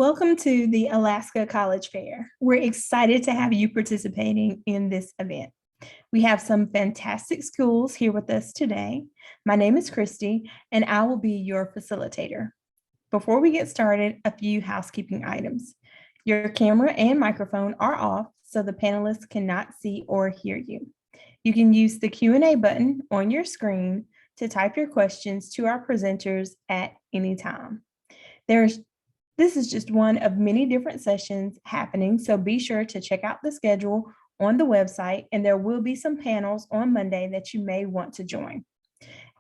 Welcome to the Alaska College Fair. We're excited to have you participating in this event. We have some fantastic schools here with us today. My name is Christy, and I will be your facilitator. Before we get started, a few housekeeping items. Your camera and microphone are off, so the panelists cannot see or hear you. You can use the Q&A button on your screen to type your questions to our presenters at any time. This is just one of many different sessions happening, so be sure to check out the schedule on the website, and there will be some panels on Monday that you may want to join.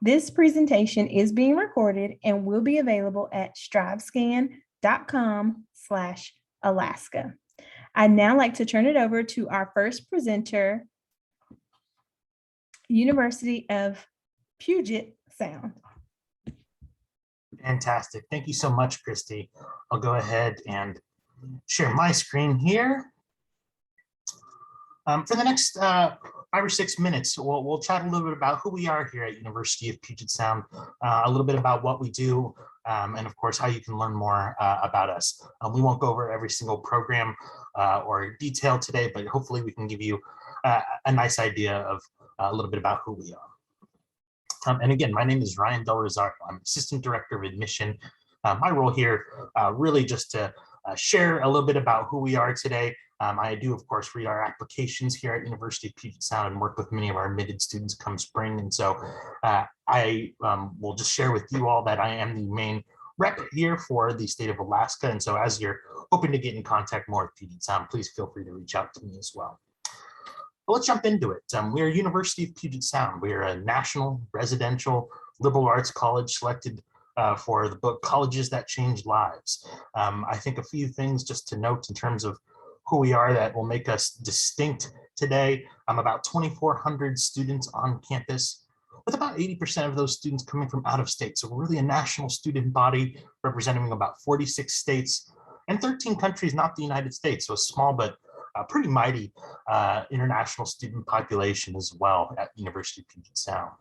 This presentation is being recorded and will be available at strivescan.com/Alaska. I'd now like to turn it over to our first presenter, University of Puget Sound. Fantastic. Thank you so much, Christy. I'll go ahead and share my screen here. For the next 5 or 6 minutes, we'll chat a little bit about who we are here at University of Puget Sound, a little bit about what we do, and of course, how you can learn more about us. We won't go over every single program or detail today, but hopefully we can give you a nice idea of a little bit about who we are. And again, my name is Ryan Del Rosario. I'm Assistant Director of Admission. My role here really just to share a little bit about who we are today. I do, of course, read our applications here at University of Puget Sound and work with many of our admitted students come spring. And so I will just share with you all that I am the main rep here for the state of Alaska. And so as you're hoping to get in contact more with Puget Sound, please feel free to reach out to me as well. But let's jump into it. We are University of Puget Sound. We are a national residential liberal arts college selected for the book Colleges That Changed Lives. I think a few things just to note in terms of who we are that will make us distinct today. About 2,400 students on campus, with about 80% of those students coming from out of state. So we're really a national student body representing about 46 states and 13 countries, not the United States. So a small but pretty mighty international student population as well at University of Puget Sound.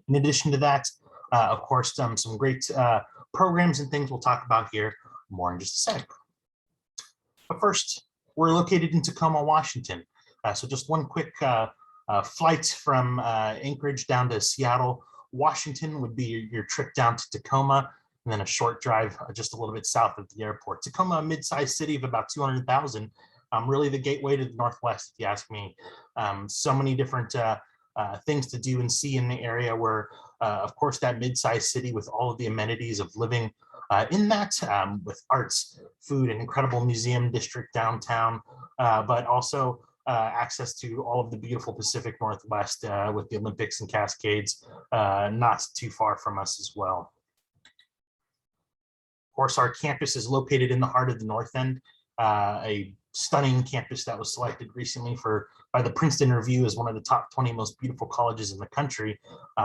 In addition to that, of course, some great programs and things we'll talk about here more in just a sec. But first, we're located in Tacoma, Washington. So just one quick flight from Anchorage down to Seattle, Washington would be your trip down to Tacoma, and then a short drive just a little bit south of the airport. Tacoma, a mid-sized city of about 200,000. Really the gateway to the Northwest, if you ask me. So many different things to do and see in the area where, of course, that mid-sized city with all of the amenities of living in that, with arts, food, an incredible museum district downtown, but also access to all of the beautiful Pacific Northwest with the Olympics and Cascades not too far from us as well. Of course, our campus is located in the heart of the North End, a stunning campus that was selected recently by the Princeton Review as one of the top 20 most beautiful colleges in the country.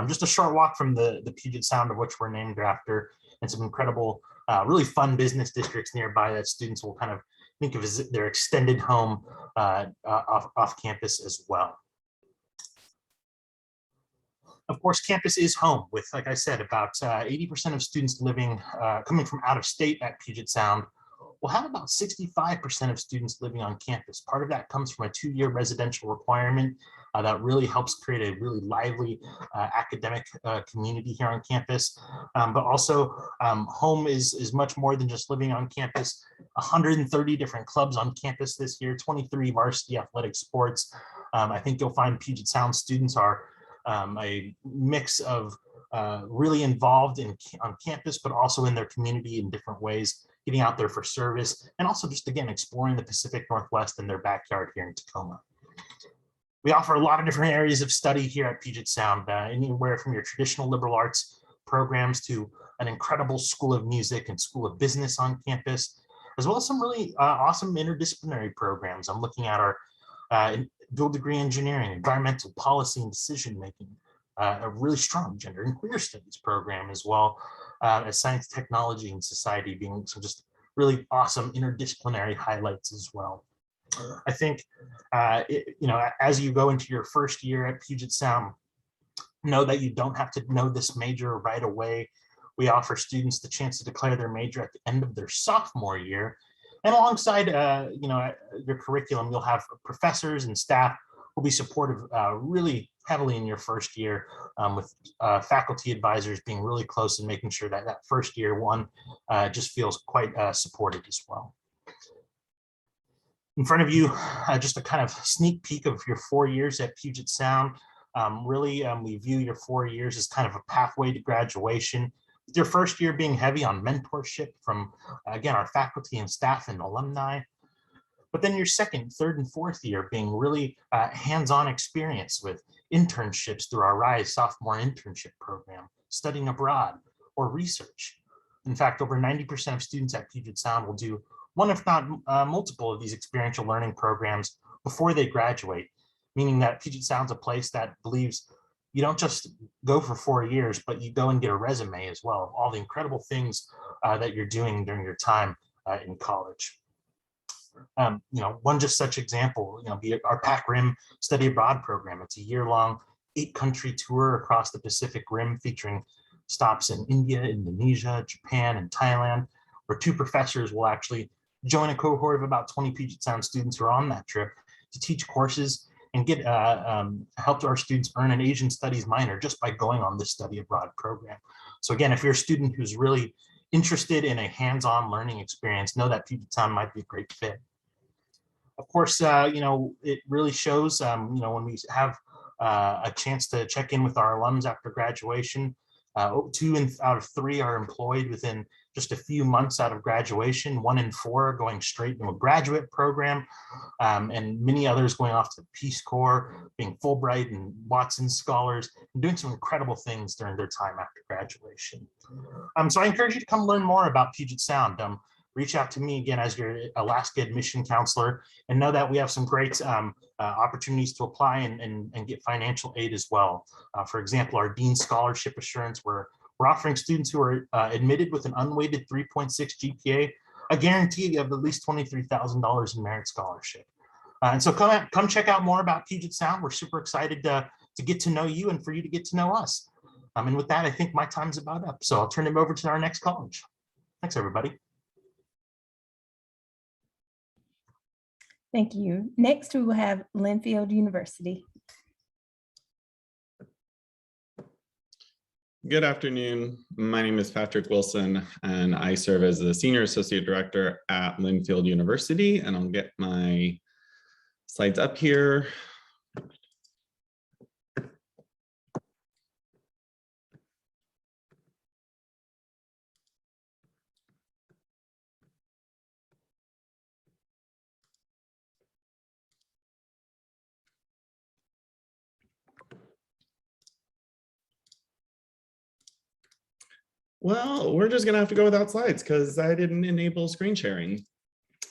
Just a short walk from the Puget Sound, of which we're named after, and some incredible, really fun business districts nearby that students will kind of think of as their extended home off campus as well. Of course, campus is home with, like I said, about 80% of students living, coming from out of state at Puget Sound. We'll have about 65% of students living on campus. Part of that comes from a 2-year residential requirement that really helps create a really lively academic community here on campus. But also home is much more than just living on campus. 130 different clubs on campus this year, 23 varsity athletic sports. I think you'll find Puget Sound students are a mix of really involved on campus, but also in their community in different ways, getting out there for service, and also just, again, exploring the Pacific Northwest in their backyard here in Tacoma. We offer a lot of different areas of study here at Puget Sound, anywhere from your traditional liberal arts programs to an incredible School of Music and School of Business on campus, as well as some really awesome interdisciplinary programs. I'm looking at our dual degree engineering, environmental policy and decision-making, a really strong gender and queer studies program, as well as science, technology, and society being some just really awesome interdisciplinary highlights as well. I think, as you go into your first year at Puget Sound, know that you don't have to know this major right away. We offer students the chance to declare their major at the end of their sophomore year. And alongside your curriculum, you'll have professors and staff who will be supportive really heavily in your first year, with faculty advisors being really close and making sure that that first year one just feels quite supported as well. In front of you, just a kind of sneak peek of your 4 years at Puget Sound. We view your 4 years as kind of a pathway to graduation. Your first year being heavy on mentorship from, again, our faculty and staff and alumni. But then your second, third, and fourth year being really hands-on experience with internships through our RISE sophomore internship program, studying abroad, or research. In fact, over 90% of students at Puget Sound will do one, if not multiple, of these experiential learning programs before they graduate, meaning that Puget Sound's a place that believes you don't just go for 4 years, but you go and get a resume as well of all the incredible things that you're doing during your time in college. One just such example, be our PAC Rim Study Abroad program. It's a year-long 8-country tour across the Pacific Rim, featuring stops in India, Indonesia, Japan, and Thailand, where 2 professors will actually join a cohort of about 20 Puget Sound students who are on that trip to teach courses and get help our students earn an Asian Studies minor just by going on this study abroad program. So again, if you're a student who's really interested in a hands-on learning experience, know that Puget Sound might be a great fit. Of course, it really shows, when we have a chance to check in with our alums after graduation. 2 out of 3 are employed within just a few months out of graduation. 1 in 4 are going straight into a graduate program, and many others going off to the Peace Corps, being Fulbright and Watson scholars, and doing some incredible things during their time after graduation. So I encourage you to come learn more about Puget Sound. Reach out to me again as your Alaska admission counselor, and know that we have some great opportunities to apply and get financial aid as well. For example, our Dean Scholarship Assurance, where we're offering students who are admitted with an unweighted 3.6 GPA a guarantee of at least $23,000 in merit scholarship. And so come check out more about Puget Sound. We're super excited to get to know you and for you to get to know us. And with that, I think my time's about up. So I'll turn it over to our next college. Thanks, everybody. Thank you. Next, we will have Linfield University. Good afternoon. My name is Patrick Wilson, and I serve as the Senior Associate Director at Linfield University, and I'll get my slides up here. Well, we're just gonna have to go without slides because I didn't enable screen sharing.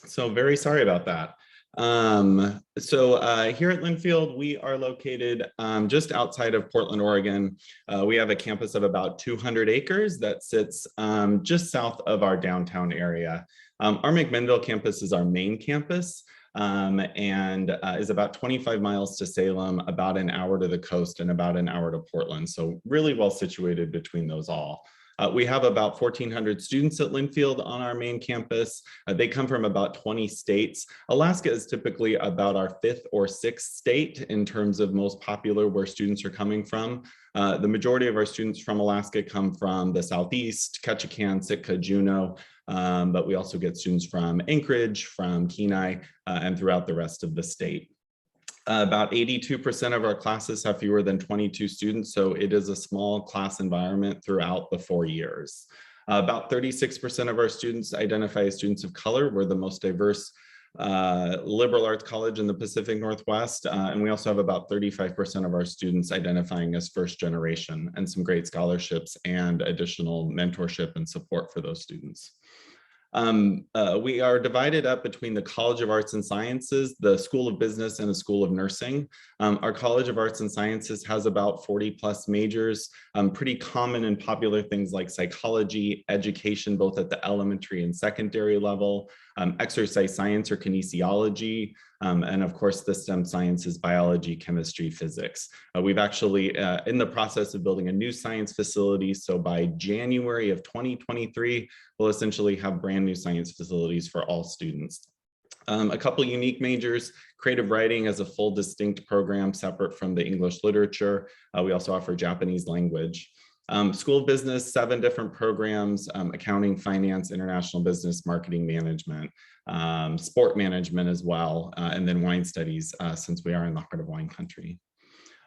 So very sorry about that. Here at Linfield, we are located just outside of Portland, Oregon. We have a campus of about 200 acres that sits just south of our downtown area. Our McMinnville campus is our main campus. And is about 25 miles to Salem, about an hour to the coast, and about an hour to Portland. So really well situated between those all. We have about 1,400 students at Linfield on our main campus. They come from about 20 states. Alaska is typically about our 5th or 6th state in terms of most popular where students are coming from. The majority of our students from Alaska come from the Southeast, Ketchikan, Sitka, Juneau, but we also get students from Anchorage, from Kenai, and throughout the rest of the state. About 82% of our classes have fewer than 22 students, so it is a small class environment throughout the 4 years. About 36% of our students identify as students of color. We're the most diverse liberal arts college in the Pacific Northwest, and we also have about 35% of our students identifying as first generation, and some great scholarships and additional mentorship and support for those students. We are divided up between the College of Arts and Sciences, the School of Business, and the School of Nursing. Our College of Arts and Sciences has about 40+ majors, pretty common and popular things like psychology, education, both at the elementary and secondary level, exercise science or kinesiology, and of course the STEM sciences, biology, chemistry, physics. We've actually in the process of building a new science facility. So by January of 2023, we'll essentially have brand new science facilities for all students. A couple unique majors: creative writing as a full distinct program separate from the English literature. We also offer Japanese language. School of Business, 7 different programs: accounting, finance, international business, marketing management, sport management as well, and then wine studies, since we are in the heart of wine country.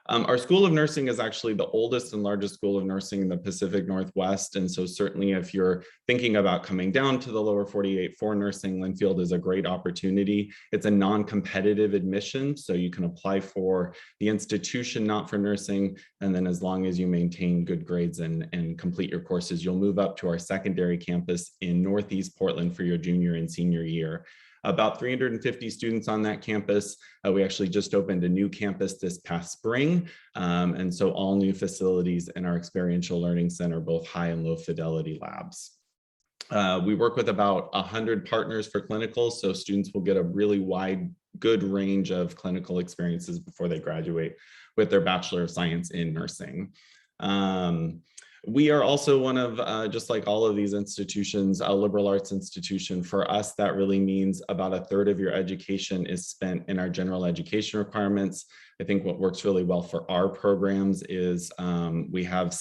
Our School of Nursing is actually the oldest and largest school of nursing in the Pacific Northwest. And so certainly if you're thinking about coming down to the lower 48 for nursing, Linfield is a great opportunity. It's a non-competitive admission, so you can apply for the institution, not for nursing. And then as long as you maintain good grades and complete your courses, you'll move up to our secondary campus in Northeast Portland for your junior and senior year. About 350 students on that campus. We actually just opened a new campus this past spring. And so all new facilities in our experiential learning center, both high and low fidelity labs. We work with about 100 partners for clinicals, so students will get a really wide, good range of clinical experiences before they graduate with their Bachelor of Science in Nursing. We are also one of, just like all of these institutions, a liberal arts institution. For us, that really means about 1/3 of your education is spent in our general education requirements. I think what works really well for our programs is we have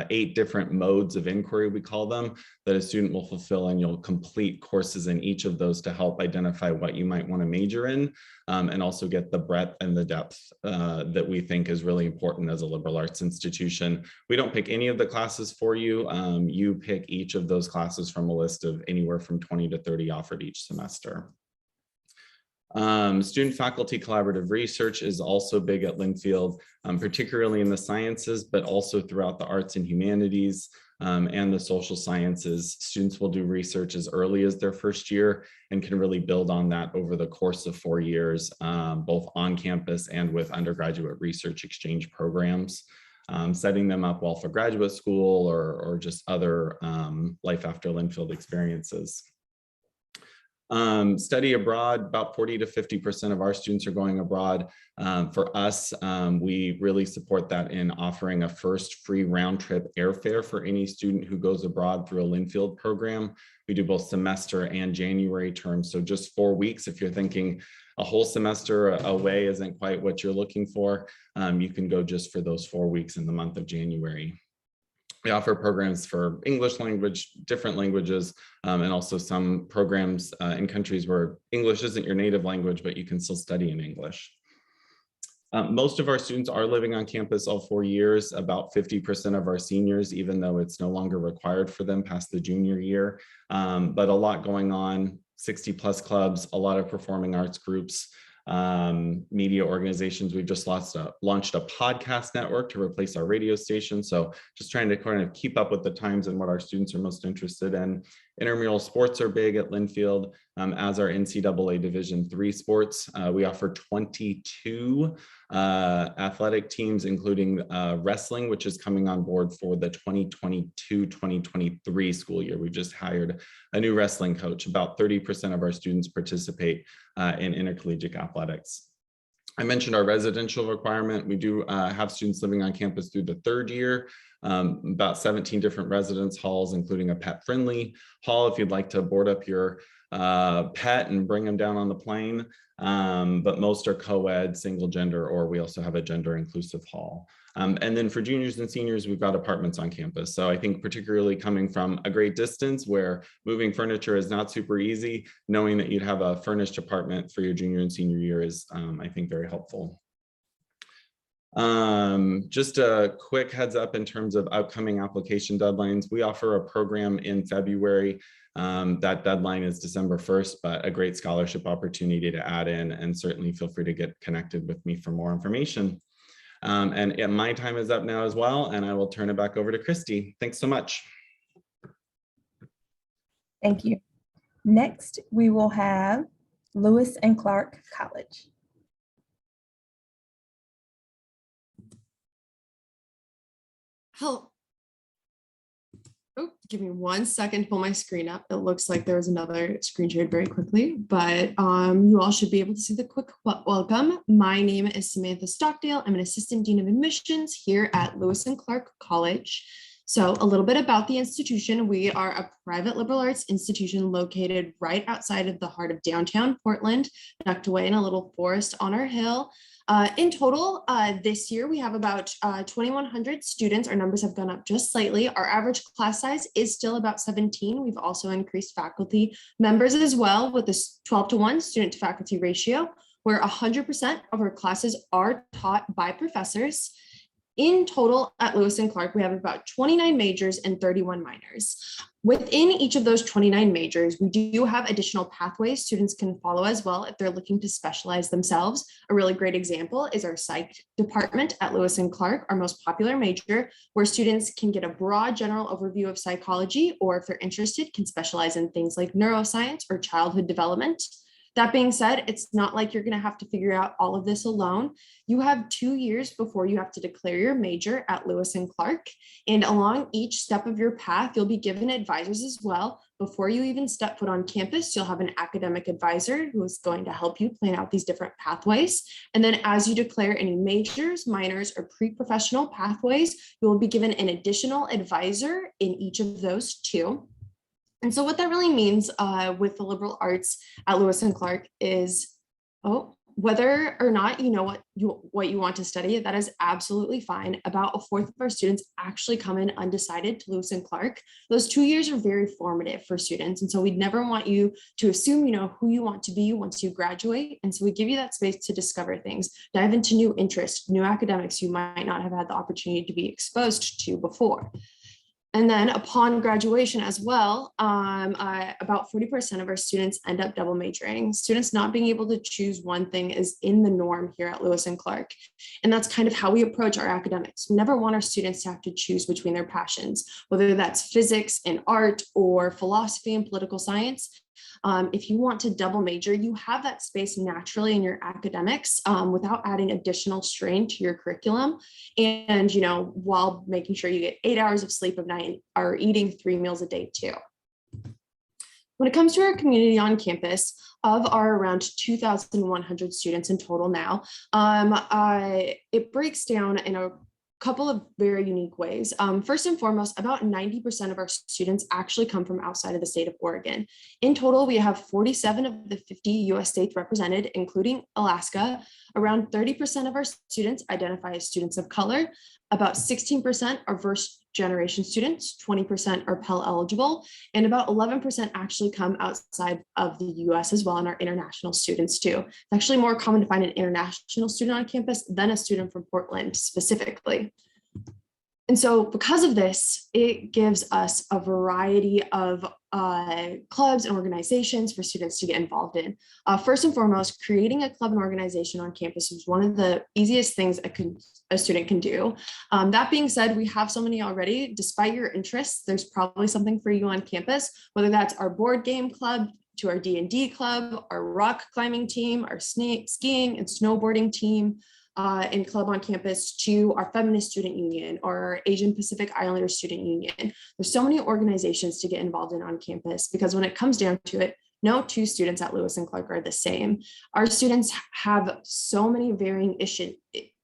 8 different modes of inquiry, we call them, that a student will fulfill, and you'll complete courses in each of those to help identify what you might want to major in, and also get the breadth and the depth that we think is really important as a liberal arts institution. We don't pick any of the classes for you. You pick each of those classes from a list of anywhere from 20 to 30 offered each semester. Student faculty collaborative research is also big at Linfield, particularly in the sciences, but also throughout the arts and humanities and the social sciences. Students will do research as early as their first year and can really build on that over the course of 4 years, both on campus and with undergraduate research exchange programs, setting them up well for graduate school or just other life after Linfield experiences. Study abroad, about 40 to 50% of our students are going abroad. For us, we really support that in offering a first free round trip airfare for any student who goes abroad through a Linfield program. We do both semester and January terms, so just 4 weeks. If you're thinking a whole semester away isn't quite what you're looking for, you can go just for those 4 weeks in the month of January. We offer programs for English language, different languages, and also some programs in countries where English isn't your native language, but you can still study in English. Most of our students are living on campus all 4 years, about 50% of our seniors, even though it's no longer required for them past the junior year. But a lot going on, 60+ clubs, a lot of performing arts groups, media organizations. We've just launched a podcast network to replace our radio station. So just trying to kind of keep up with the times and what our students are most interested in. Intramural sports are big at Linfield, as are NCAA Division III sports. We offer 22 athletic teams, including wrestling, which is coming on board for the 2022-2023 school year. We just hired a new wrestling coach. About 30% of our students participate in intercollegiate athletics. I mentioned our residential requirement. We do have students living on campus through the 3rd year, about 17 different residence halls, including a pet-friendly hall if you'd like to board up your pet and bring them down on the plane. But most are co-ed, single gender, or we also have a gender inclusive hall. And then for juniors and seniors, we've got apartments on campus. So I think particularly coming from a great distance where moving furniture is not super easy, knowing that you'd have a furnished apartment for your junior and senior year is, I think, very helpful. Just a quick heads up in terms of upcoming application deadlines. We offer a program in February. That deadline is December 1st, but a great scholarship opportunity to add in, and certainly feel free to get connected with me for more information. And my time is up now as well, and I will turn it back over to Christy. Thanks so much. Thank you. Next, we will have Lewis and Clark College. Oh, give me 1 second to pull my screen up. It looks like there was another screen shared very quickly, but you all should be able to see the quick welcome. My name is Samantha Stockdale. I'm an assistant dean of admissions here at Lewis and Clark College. So a little bit about the institution. We are a private liberal arts institution located right outside of the heart of downtown Portland, tucked away in a little forest on our hill. In total, this year we have about 2,100 students. Our numbers have gone up just slightly. Our average class size is still about 17. We've also increased faculty members as well with this 12-to-1 student to faculty ratio, where 100% of our classes are taught by professors. In total at Lewis and Clark, we have about 29 majors and 31 minors. Within each of those 29 majors, we do have additional pathways students can follow as well if they're looking to specialize themselves. A really great example is our psych department at Lewis and Clark, our most popular major, where students can get a broad general overview of psychology, or if they're interested, can specialize in things like neuroscience or childhood development. That being said, it's not like you're going to have to figure out all of this alone. You have 2 years before you have to declare your major at Lewis and Clark. And along each step of your path, you'll be given advisors as well. Before you even step foot on campus, you'll have an academic advisor who is going to help you plan out these different pathways. And then as you declare any majors, minors, or pre-professional pathways, you will be given an additional advisor in each of those too. And so what that really means with the liberal arts at Lewis and Clark is, whether or not you know what you want to study, that is absolutely fine. About a fourth of our students actually come in undecided to Lewis and Clark. Those 2 years are very formative for students. And so we'd never want you to assume you know who you want to be once you graduate. And so we give you that space to discover things, dive into new interests, new academics you might not have had the opportunity to be exposed to before. And then upon graduation as well, about 40% of our students end up double majoring. Students not being able to choose one thing is in the norm here at Lewis and Clark. And that's kind of how we approach our academics. We never want our students to have to choose between their passions, whether that's physics and art or philosophy and political science. If you want to double major, you have that space naturally in your academics without adding additional strain to your curriculum. And, while making sure you get 8 hours of sleep a night and are eating 3 meals a day too. When it comes to our community on campus, of our around 2,100 students in total now, it breaks down in a couple of very unique ways. First and foremost, about 90% of our students actually come from outside of the state of Oregon. In total, we have 47 of the 50 US states represented, including Alaska. Around 30% of our students identify as students of color. About 16% are first generation students, 20% are Pell eligible, and about 11% actually come outside of the US as well, and are international students too. It's actually more common to find an international student on campus than a student from Portland specifically. And so because of this, it gives us a variety of clubs and organizations for students to get involved in. First and foremost, creating a club and organization on campus is one of the easiest things a student can do. That being said, we have so many already. Despite your interests, there's probably something for you on campus, whether that's our board game club, to our D&D club, our rock climbing team, our skiing and snowboarding team, and club on campus, to our feminist student union or our Asian Pacific Islander student union. There's so many organizations to get involved in on campus, because when it comes down to it, no two students at Lewis and Clark are the same. Our students have so many varying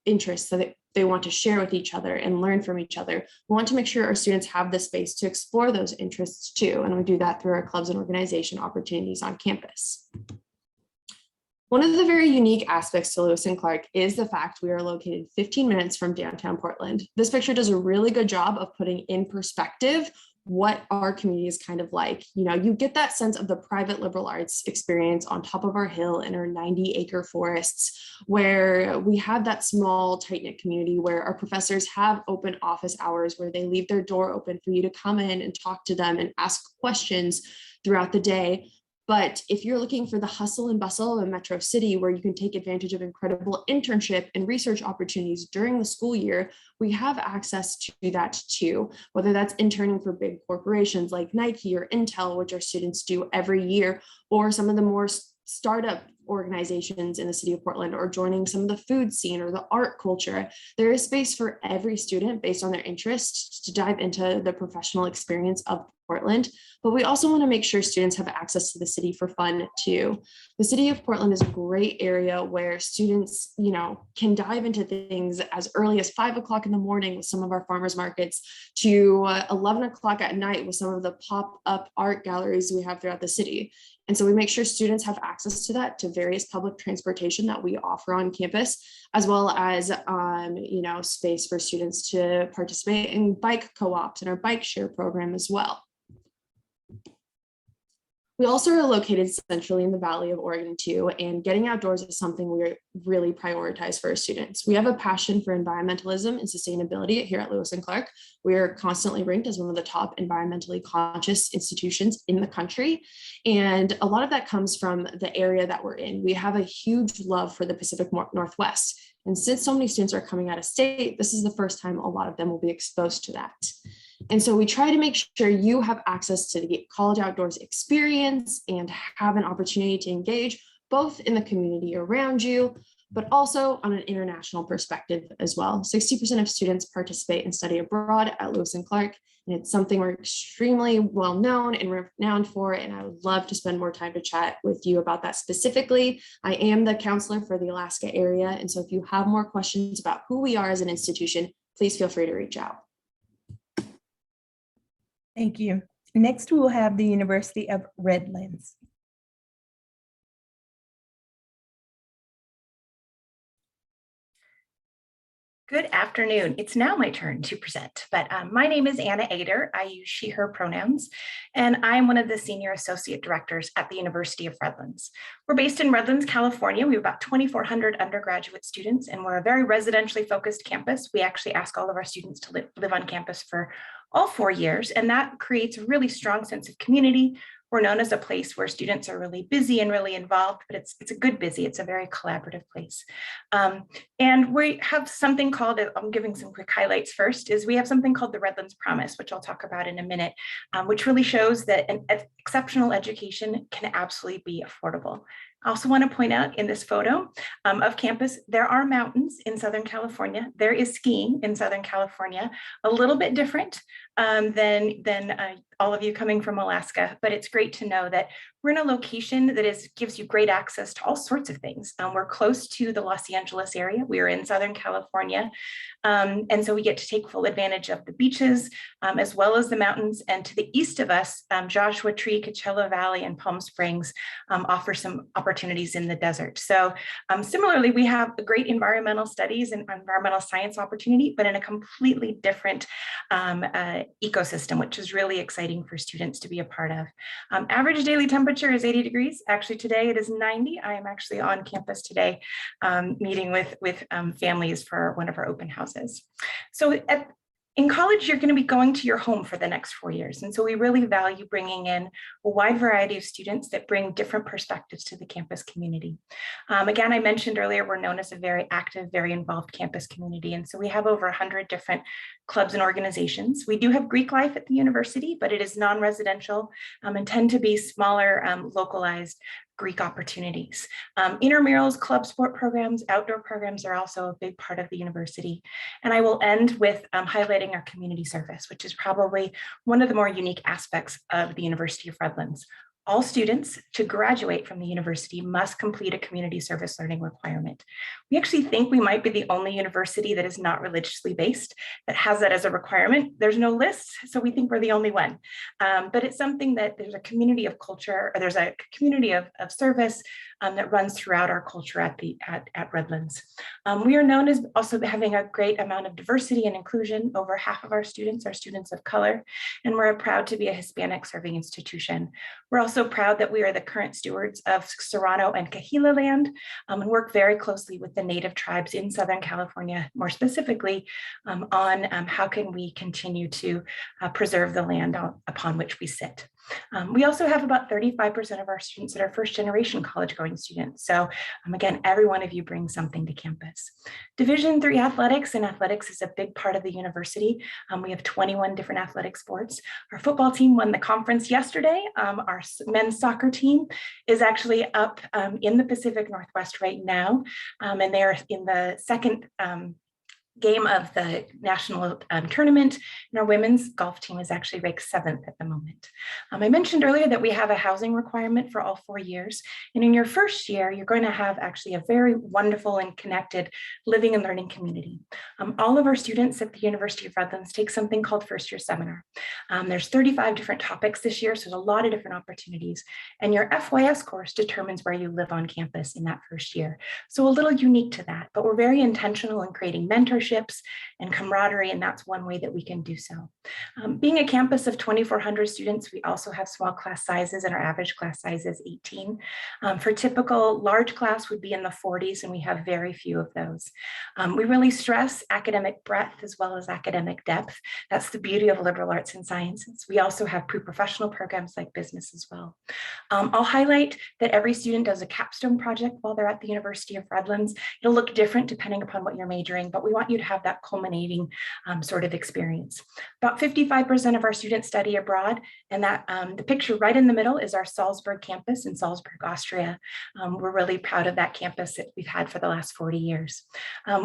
interests that they want to share with each other and learn from each other. We want to make sure our students have the space to explore those interests too. And we do that through our clubs and organization opportunities on campus. One of the very unique aspects to Lewis and Clark is the fact we are located 15 minutes from downtown Portland. This picture does a really good job of putting in perspective what our community is kind of like. You get that sense of the private liberal arts experience on top of our hill in our 90-acre forests, where we have that small, tight-knit community where our professors have open office hours where they leave their door open for you to come in and talk to them and ask questions throughout the day. But if you're looking for the hustle and bustle of a metro city where you can take advantage of incredible internship and research opportunities during the school year, we have access to that too, whether that's interning for big corporations like Nike or Intel, which our students do every year, or some of the more startup organizations in the city of Portland or joining some of the food scene or the art culture. There is space for every student based on their interests to dive into the professional experience of Portland, but we also want to make sure students have access to the city for fun too. The city of Portland is a great area where students, can dive into things as early as 5 o'clock in the morning with some of our farmers markets to 11 o'clock at night with some of the pop-up art galleries we have throughout the city. And so we make sure students have access to that, to various public transportation that we offer on campus, as well as, space for students to participate in bike co-ops and our bike share program as well. We also are located centrally in the Valley of Oregon too, and getting outdoors is something we really prioritize for our students. We have a passion for environmentalism and sustainability here at Lewis and Clark. We are constantly ranked as one of the top environmentally conscious institutions in the country. And a lot of that comes from the area that we're in. We have a huge love for the Pacific Northwest. And since so many students are coming out of state, this is the first time a lot of them will be exposed to that. And so we try to make sure you have access to the college outdoors experience and have an opportunity to engage both in the community around you, but also on an international perspective as well. 60% of students participate and study abroad at Lewis and Clark, and it's something we're extremely well known and renowned for, and I would love to spend more time to chat with you about that specifically. I am the counselor for the Alaska area, and so if you have more questions about who we are as an institution, please feel free to reach out. Thank you. Next, we will have the University of Redlands. Good afternoon. It's now my turn to present, but my name is Anna Ader. I use she, her pronouns, and I'm one of the senior associate directors at the University of Redlands. We're based in Redlands, California. We have about 2,400 undergraduate students, and we're a very residentially focused campus. We actually ask all of our students to live on campus for all 4 years, and that creates a really strong sense of community. We're known as a place where students are really busy and really involved, but it's a good busy. It's a very collaborative place. And we have something called, I'm giving some quick highlights first, is we have something called the Redlands Promise, which I'll talk about in a minute, which really shows that an exceptional education can absolutely be affordable. I also want to point out in this photo of campus, there are mountains in Southern California. There is skiing in Southern California, a little bit different than all of you coming from Alaska, but it's great to know that we're in a location that gives you great access to all sorts of things. We're close to the Los Angeles area. We are in Southern California. And so we get to take full advantage of the beaches as well as the mountains. And to the east of us, Joshua Tree, Coachella Valley, and Palm Springs offer some opportunities in the desert. So similarly, we have a great environmental studies and environmental science opportunity, but in a completely different ecosystem, which is really exciting for students to be a part of. Average daily temperature is 80 degrees. Actually, today it is 90. I am actually on campus today meeting with families for one of our open houses. So in college, you're going to be going to your home for the next 4 years. And so we really value bringing in a wide variety of students that bring different perspectives to the campus community. Again, I mentioned earlier, we're known as a very active, very involved campus community. And so we have over 100 different clubs and organizations. We do have Greek life at the university, but it is non-residential and tend to be smaller, localized Greek opportunities. Intramurals, club sport programs, outdoor programs are also a big part of the university. And I will end with highlighting our community service, which is probably one of the more unique aspects of the University of Redlands. All students to graduate from the university must complete a community service learning requirement. We actually think we might be the only university that is not religiously based that has that as a requirement. There's no list, so we think we're the only one. But it's something that there's a community of culture, or there's a community of service that runs throughout our culture at Redlands. We are known as also having a great amount of diversity and inclusion. Over half of our students are students of color, and we're proud to be a Hispanic serving institution. We're also proud that we are the current stewards of Serrano and Cahila land and work very closely with the Native tribes in Southern California, more specifically on how can we continue to preserve the land upon which we sit. We also have about 35% of our students that are first generation college going students. So again, every one of you brings something to campus. Division III athletics, and athletics is a big part of the university. We have 21 different athletic sports. Our football team won the conference yesterday. Our men's soccer team is actually up in the Pacific Northwest right now, and they are in the second game of the national tournament, and our women's golf team is actually ranked 7th at the moment. I mentioned earlier that we have a housing requirement for all 4 years, and in your first year, you're going to have actually a very wonderful and connected living and learning community. All of our students at the University of Redlands take something called First Year Seminar. There's 35 different topics this year, so there's a lot of different opportunities, and your FYS course determines where you live on campus in that first year. So a little unique to that, but we're very intentional in creating mentorships and camaraderie, and that's one way that we can do so. Being a campus of 2,400 students, we also have small class sizes, and our average class size is 18. For typical large class would be in the 40s, and we have very few of those. We really stress academic breadth as well as academic depth. That's the beauty of liberal arts and sciences. We also have pre-professional programs like business as well. I'll highlight that every student does a capstone project while they're at the University of Redlands. It'll look different depending upon what you're majoring, but we want you to have that culminating sort of experience. About 55% of our students study abroad, and that the picture right in the middle is our Salzburg campus in Salzburg, Austria. We're really proud of that campus that we've had for the last 40 years.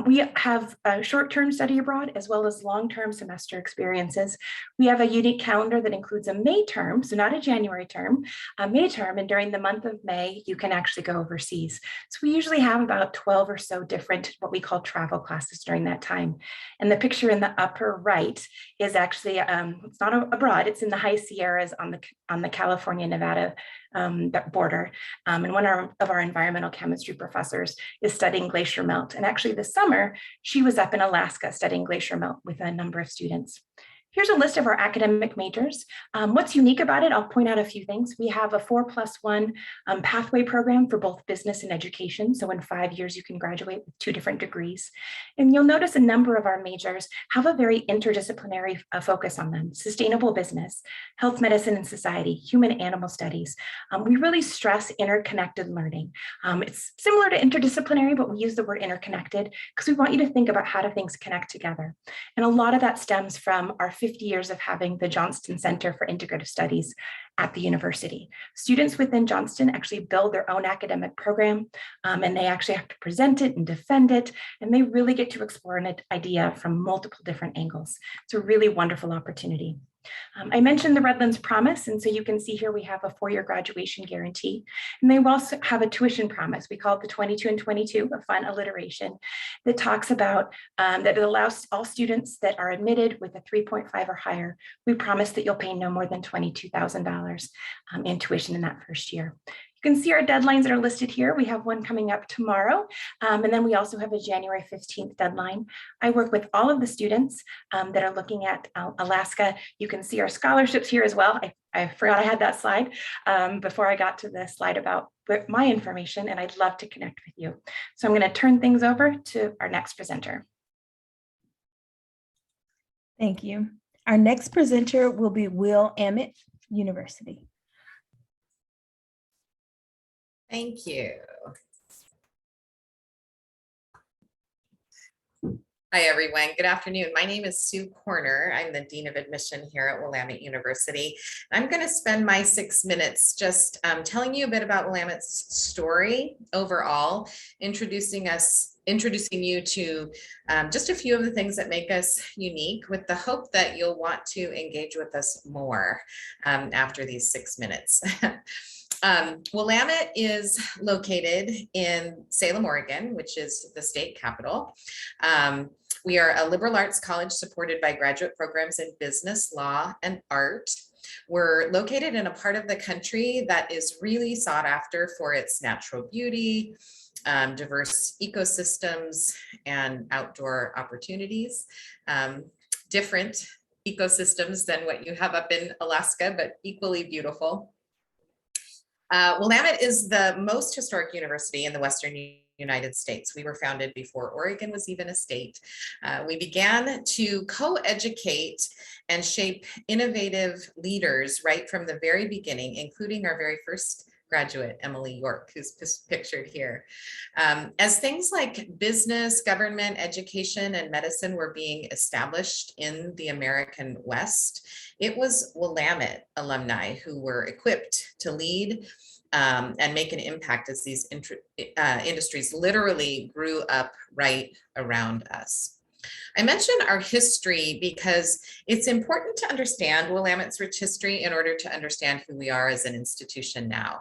We have a short-term study abroad as well as long-term semester experiences. We have a unique calendar that includes a May term, so not a January term, a May term, and during the month of May, you can actually go overseas. So we usually have about 12 or so different what we call travel classes during that time. And the picture in the upper right is actually, it's not abroad, it's in the high Sierras on the California-Nevada border. And one of our environmental chemistry professors is studying glacier melt. And actually this summer, she was up in Alaska studying glacier melt with a number of students. Here's a list of our academic majors. What's unique about it, I'll point out a few things. We have a 4+1 pathway program for both business and education. So in 5 years, you can graduate with 2 different degrees. And you'll notice a number of our majors have a very interdisciplinary focus on them. Sustainable business, health, medicine, and society, human animal studies. We really stress interconnected learning. It's similar to interdisciplinary, but we use the word interconnected because we want you to think about how do things connect together. And a lot of that stems from our 50 years of having the Johnston Center for Integrative Studies at the university. Students within Johnston actually build their own academic program, and they actually have to present it and defend it, and they really get to explore an idea from multiple different angles. It's a really wonderful opportunity. I mentioned the Redlands Promise, and so you can see here we have a 4-year graduation guarantee, and they also have a tuition promise. We call it the 22 and 22, a fun alliteration that talks about that it allows all students that are admitted with a 3.5 or higher. We promise that you'll pay no more than $22,000 in tuition in that first year. You can see our deadlines that are listed here. We have one coming up tomorrow, and then we also have a January 15th deadline. I work with all of the students that are looking at Alaska. You can see our scholarships here as well. I forgot I had that slide before I got to the slide about my information, and I'd love to connect with you. So I'm going to turn things over to our next presenter. Thank you. Our next presenter will be Willamette University. Thank you. Hi, everyone. Good afternoon. My name is Sue Corner. I'm the Dean of Admission here at Willamette University. I'm going to spend my 6 minutes just telling you a bit about Willamette's story overall, introducing you to just a few of the things that make us unique, with the hope that you'll want to engage with us more after these 6 minutes. Willamette is located in Salem, Oregon, which is the state capital. We are a liberal arts college supported by graduate programs in business, law, and art. We're located in a part of the country that is really sought after for its natural beauty, diverse ecosystems, and outdoor opportunities. Different ecosystems than what you have up in Alaska, but equally beautiful. Willamette is the most historic university in the Western United States. We were founded before Oregon was even a state. We began to co-educate and shape innovative leaders right from the very beginning, including our very first graduate, Emily York, who's pictured here. As things like business, government, education, and medicine were being established in the American West, it was Willamette alumni who were equipped to lead and make an impact as these industries literally grew up right around us. I mention our history because it's important to understand Willamette's rich history in order to understand who we are as an institution now.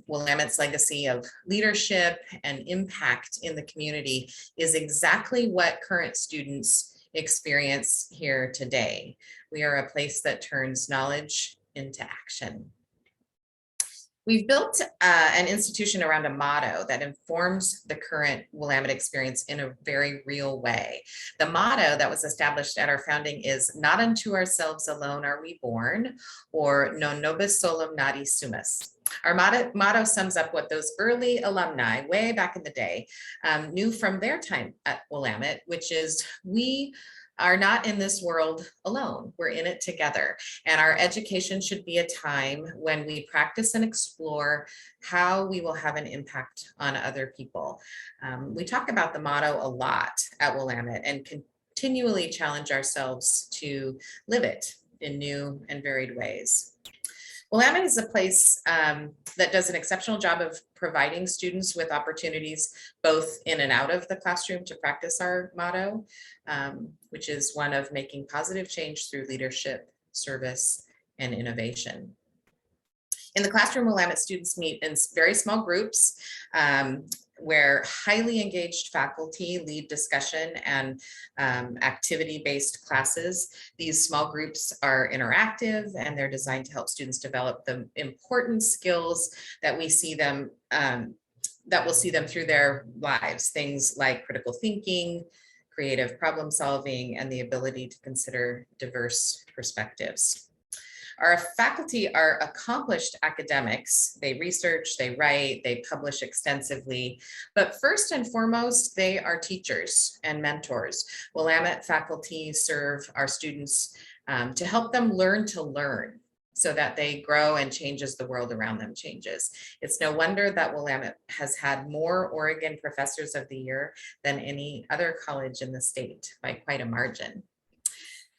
Willamette's legacy of leadership and impact in the community is exactly what current students experience here today. We are a place that turns knowledge into action. We've built an institution around a motto that informs the current Willamette experience in a very real way. The motto that was established at our founding is "Not unto ourselves alone are we born," or "Non nobis solum nati sumus." Our motto sums up what those early alumni way back in the day knew from their time at Willamette, which is we are not in this world alone. We're in it together. And our education should be a time when we practice and explore how we will have an impact on other people. We talk about the motto a lot at Willamette and continually challenge ourselves to live it in new and varied ways. Willamette is a place that does an exceptional job of providing students with opportunities both in and out of the classroom to practice our motto, which is one of making positive change through leadership, service, and innovation. In the classroom, Willamette students meet in very small groups where highly engaged faculty lead discussion and activity-based classes. These small groups are interactive and they're designed to help students develop the important skills that we see them, that will see them through their lives. Things like critical thinking, creative problem solving, and the ability to consider diverse perspectives. Our faculty are accomplished academics. They research, they write, they publish extensively, but first and foremost, they are teachers and mentors. Willamette faculty serve our students to help them learn to learn so that they grow and change as the world around them changes. It's no wonder that Willamette has had more Oregon Professors of the Year than any other college in the state by quite a margin.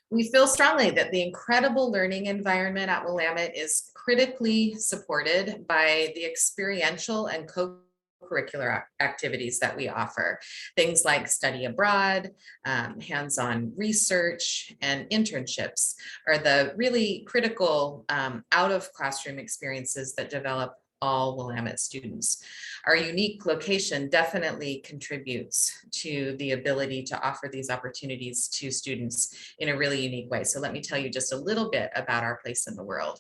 We feel strongly that the incredible learning environment at Willamette is critically supported by the experiential and co-curricular activities that we offer. Things like study abroad, hands-on research, and internships are the really critical out of classroom experiences that develop all Willamette students. Our unique location definitely contributes to the ability to offer these opportunities to students in a really unique way. So let me tell you just a little bit about our place in the world.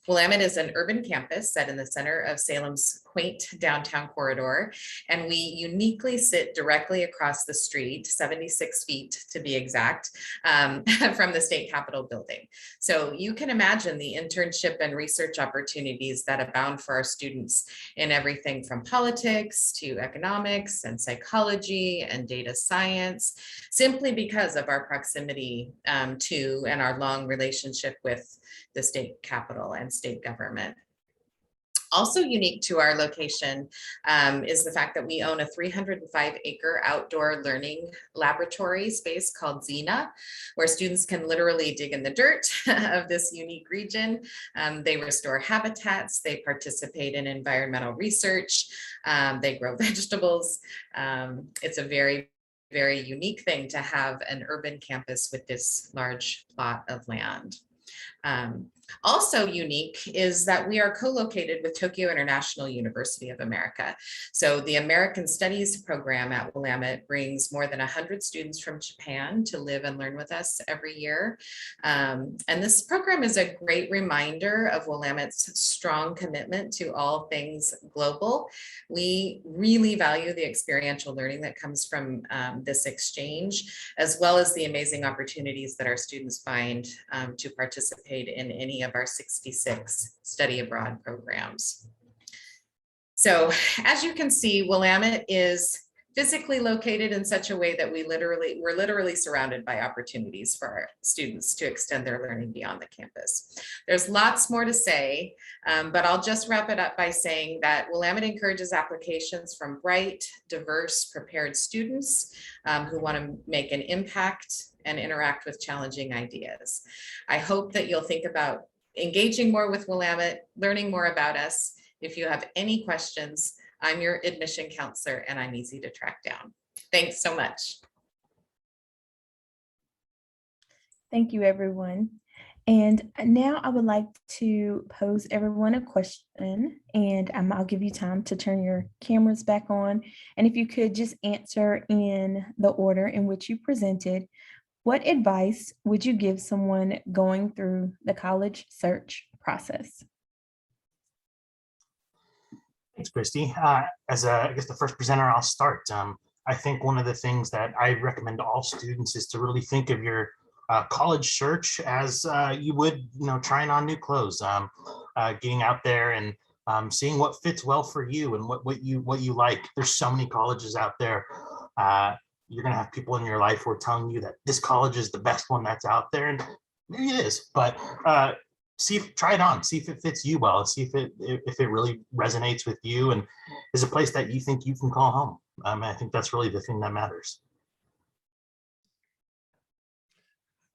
Willamette is an urban campus set in the center of Salem's quaint downtown corridor, and we uniquely sit directly across the street, 76 feet to be exact, from the state capitol building. So you can imagine the internship and research opportunities that abound for our students in everything from politics to economics and psychology and data science, simply because of our proximity to and our long relationship with the state capitol and state government. Also unique to our location is the fact that we own a 305-acre outdoor learning laboratory space called Xena, where students can literally dig in the dirt of this unique region. They restore habitats, they participate in environmental research, they grow vegetables. It's a very, very unique thing to have an urban campus with this large plot of land. Also unique is that we are co-located with Tokyo International University of America. So the American Studies program at Willamette brings more than 100 students from Japan to live and learn with us every year. And this program is a great reminder of Willamette's strong commitment to all things global. We really value the experiential learning that comes from this exchange, as well as the amazing opportunities that our students find to participate in any of our 66 study abroad programs. So as you can see, Willamette is physically located in such a way that we're literally surrounded by opportunities for our students to extend their learning beyond the campus. There's lots more to say, but I'll just wrap it up by saying that Willamette encourages applications from bright, diverse, prepared students who want to make an impact and interact with challenging ideas. I hope that you'll think about engaging more with Willamette, learning more about us. If you have any questions, I'm your admission counselor and I'm easy to track down. Thanks so much. Thank you, everyone. And now I would like to pose everyone a question, and I'll give you time to turn your cameras back on. And if you could just answer in the order in which you presented, what advice would you give someone going through the college search process? Thanks, Christy. I guess the first presenter, I'll start. I think one of the things that I recommend to all students is to really think of your college search as you would, trying on new clothes, getting out there and seeing what fits well for you and what you like. There's so many colleges out there. You're gonna have people in your life who are telling you that this college is the best one that's out there, and maybe it is, but try it on, see if it fits you well, see if it really resonates with you and is a place that you think you can call home. I think that's really the thing that matters.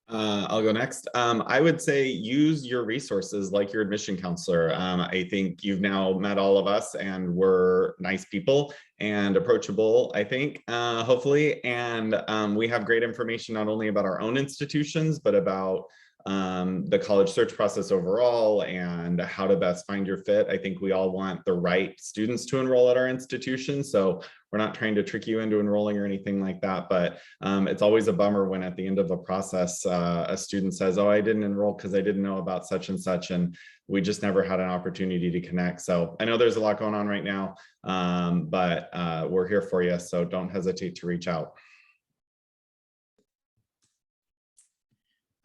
I'll go next. I would say use your resources like your admission counselor. I think you've now met all of us and we're nice people and approachable, I think, hopefully. And we have great information not only about our own institutions, but about the college search process overall and how to best find your fit. I think we all want the right students to enroll at our institution. So we're not trying to trick you into enrolling or anything like that, but it's always a bummer when at the end of a process, a student says, oh, I didn't enroll because I didn't know about such and such, and we just never had an opportunity to connect. So I know there's a lot going on right now, but we're here for you, so don't hesitate to reach out.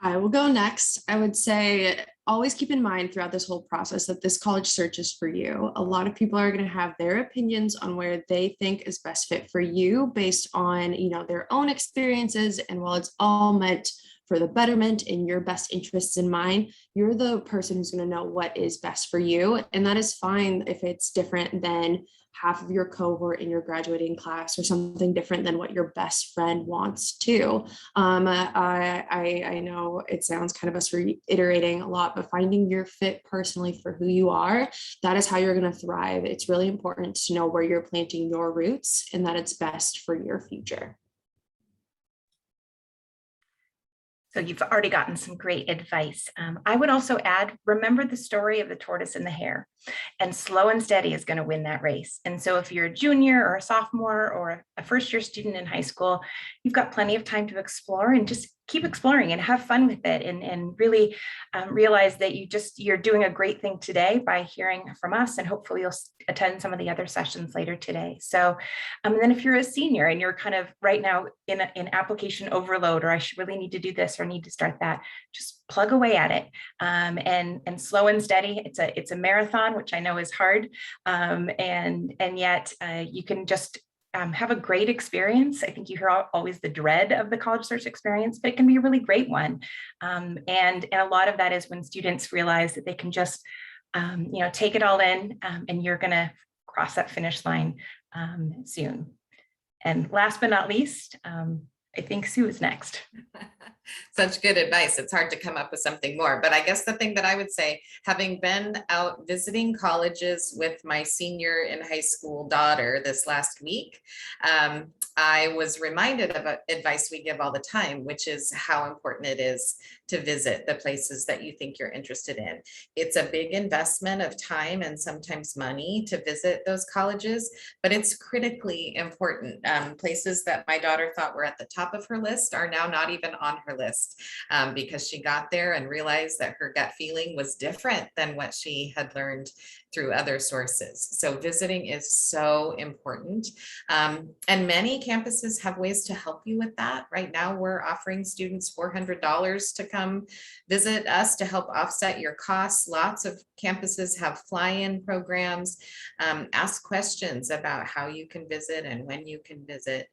I will go next. I would say always keep in mind throughout this whole process that this college search is for you. A lot of people are going to have their opinions on where they think is best fit for you based on, their own experiences. And while it's all meant for the betterment and your best interests in mind, you're the person who's going to know what is best for you. And that is fine if it's different than half of your cohort in your graduating class or something different than what your best friend wants to. I know it sounds kind of us reiterating a lot, but finding your fit personally for who you are, that is how you're going to thrive. It's really important to know where you're planting your roots and that it's best for your future. So you've already gotten some great advice. I would also add, remember the story of the tortoise and the hare, and slow and steady is going to win that race. And so if you're a junior or a sophomore or a first year student in high school, you've got plenty of time to explore and just keep exploring and have fun with it and really realize that you're doing a great thing today by hearing from us, and hopefully you'll attend some of the other sessions later today. So and then if you're a senior and you're kind of right now in application overload, or I should really need to do this or need to start that, just plug away at it and slow and steady. It's a marathon, which I know is hard, and yet you can just have a great experience. I think you hear always the dread of the college search experience, but it can be a really great one. And a lot of that is when students realize that they can just, take it all in, and you're going to cross that finish line soon. And last but not least, I think Sue is next. Such good advice. It's hard to come up with something more, but I guess the thing that I would say, having been out visiting colleges with my senior in high school daughter this last week, I was reminded of advice we give all the time, which is how important it is to visit the places that you think you're interested in. It's a big investment of time and sometimes money to visit those colleges, but it's critically important. Places that my daughter thought were at the top of her list are now not even on her list, because she got there and realized that her gut feeling was different than what she had learned through other sources. So visiting is so important. And many campuses have ways to help you with that. Right now, we're offering students $400 to come visit us to help offset your costs. Lots of campuses have fly-in programs. Ask questions about how you can visit and when you can visit,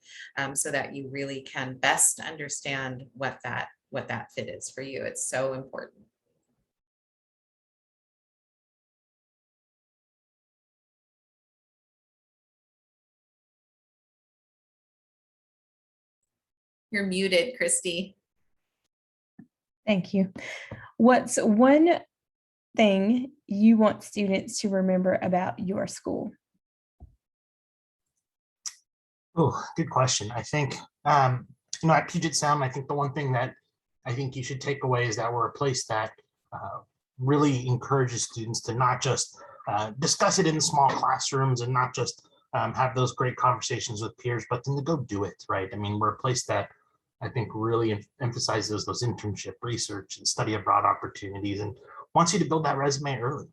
so that you really can best understand what that fit is for you. It's so important. You're muted, Christy. Thank you. What's one thing you want students to remember about your school? Oh, good question. I think, at Puget Sound, I think the one thing that I think you should take away is that we're a place that really encourages students to not just discuss it in small classrooms and not just have those great conversations with peers, but then to go do it, right? I mean, we're a place that I think really emphasizes those internship, research, and study abroad opportunities, and wants you to build that resume early.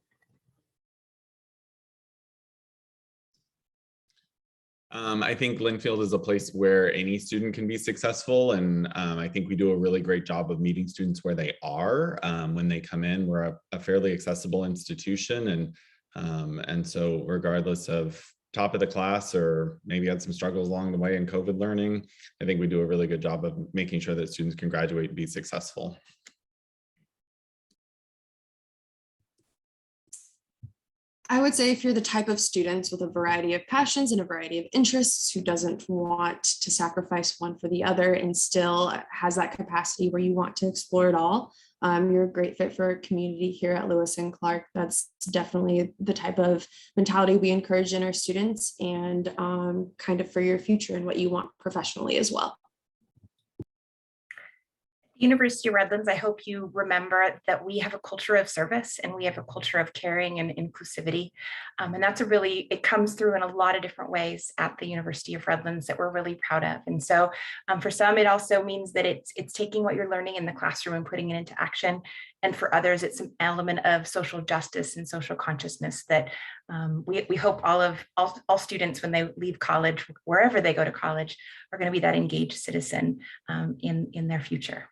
I think Linfield is a place where any student can be successful. And I think we do a really great job of meeting students where they are when they come in. We're a fairly accessible institution. And so regardless of top of the class or maybe had some struggles along the way in COVID learning, I think we do a really good job of making sure that students can graduate and be successful. I would say if you're the type of students with a variety of passions and a variety of interests who doesn't want to sacrifice one for the other and still has that capacity where you want to explore it all, you're a great fit for a community here at Lewis and Clark. That's definitely the type of mentality we encourage in our students, and kind of for your future and what you want professionally as well. University of Redlands, I hope you remember that we have a culture of service and we have a culture of caring and inclusivity. And that's it comes through in a lot of different ways at the University of Redlands that we're really proud of. And so for some, it also means that it's taking what you're learning in the classroom and putting it into action. And for others, it's an element of social justice and social consciousness that we hope all students, when they leave college, wherever they go to college, are going to be that engaged citizen in their future.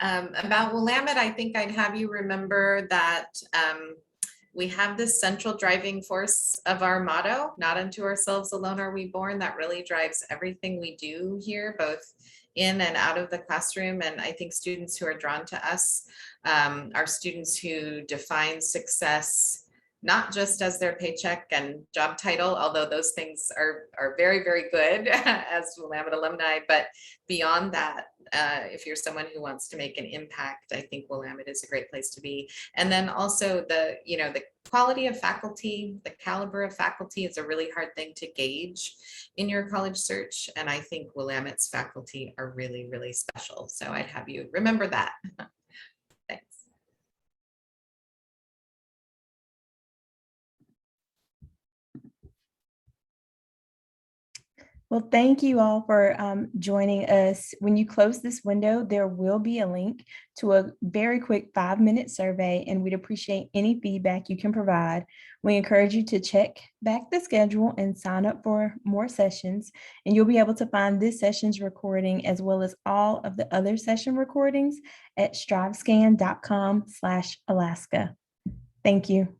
About Willamette, I think I'd have you remember that we have this central driving force of our motto, not unto ourselves alone are we born. That really drives everything we do here, both in and out of the classroom. And I think students who are drawn to us are students who define success not just as their paycheck and job title, although those things are very, very good as Willamette alumni, but beyond that, if you're someone who wants to make an impact, I think Willamette is a great place to be. And then also the quality of faculty, the caliber of faculty is a really hard thing to gauge in your college search. And I think Willamette's faculty are really, really special. So I'd have you remember that. Thanks. Well, thank you all for joining us. When you close this window, there will be a link to a very quick 5-minute survey, and we'd appreciate any feedback you can provide. We encourage you to check back the schedule and sign up for more sessions, and you'll be able to find this session's recording as well as all of the other session recordings at strivescan.com/Alaska. Thank you.